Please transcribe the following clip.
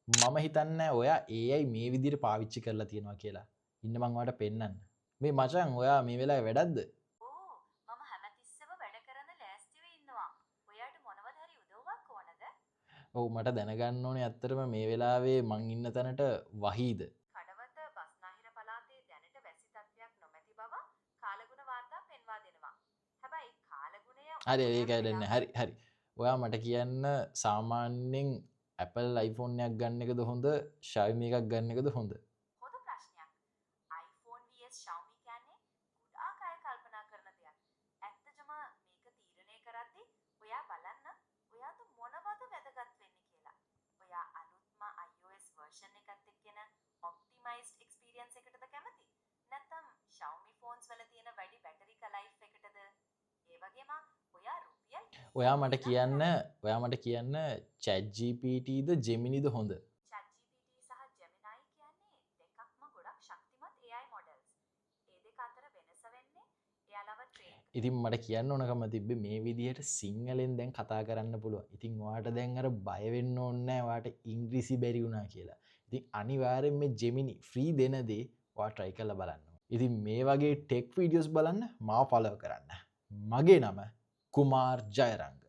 මම හිතන්නේ ඔයා AI මේ විදිහට පාවිච්චි කරලා තියෙනවා කියලා. ඉන්න මං ඔයාලට පෙන්නන්න. මේ මචං ඔයා මේ වෙලාවේ වැඩක්ද? ඕ මම හැමතිස්සෙම වැඩ කරන්න ලෑස්තිව ඉන්නවා. ඔයාට මොනවද හරි උදව්වක් ඕනද? ඔව් මට දැනගන්න ඕනේ ඇත්තටම මේ වෙලාවේ මං ඉන්න තැනට වහීද? කඩවත බස්නාහිර පළාතේ දැනට වැසි තත්ත්වයක් නොමැති බව කාලගුණ වාර්තා පෙන්වා දෙනවා. හැබැයි කාලගුණය හරි ඒකයි දෙන්නේ. හරි. ඔයා මට කියන්න සාමාන්‍යයෙන් Apple iPhone එකක් ගන්න එකද හොඳ Xiaomi එකක් ගන්න එකද හොඳ? හොඳ ප්‍රශ්නයක්. iPhone vs Xiaomi කියන්නේ ගොඩාක් අය කල්පනා කරන දෙයක්. ඇත්තටම මේක තීරණය කරද්දී ඔයා බලන්න ඔයාට මොනවද වැදගත් වෙන්නේ කියලා. ඔයා අලුත්ම iOS version එකත් එක්කන optimized experience එකටද කැමති? නැත්නම් Xiaomi phones වල තියෙන වැඩි battery life එකටද? ඒ වගේම ඔයා රුපියල් ඔයා මට කියන්න ChatGPTද Geminiද හොඳ? ChatGPT සහ Gemini කියන්නේ දෙකක්ම ගොඩක් ශක්තිමත් AI models. ඒ දෙක අතර වෙනස වෙන්නේ එයාලව train ඉතින් මට කියන්න ඕනකම තිබ්බේ මේ විදිහට සිංහලෙන් දැන් කතා කරන්න පුළුවන්. ඉතින් ඔයාට දැන් අර බය වෙන්න ඕනේ නැහැ ඔයාට ඉංග්‍රීසි බැරි වුණා කියලා. ඉතින් අනිවාර්යෙන් මේ Gemini ෆ්‍රී දෙන දේ ඔයා try කරලා බලන්න. ඉතින් මේ වගේ ටෙක් වීඩියෝස් බලන්න මාව follow කරන්න. මගේ නම කුමාර් ජයරංග.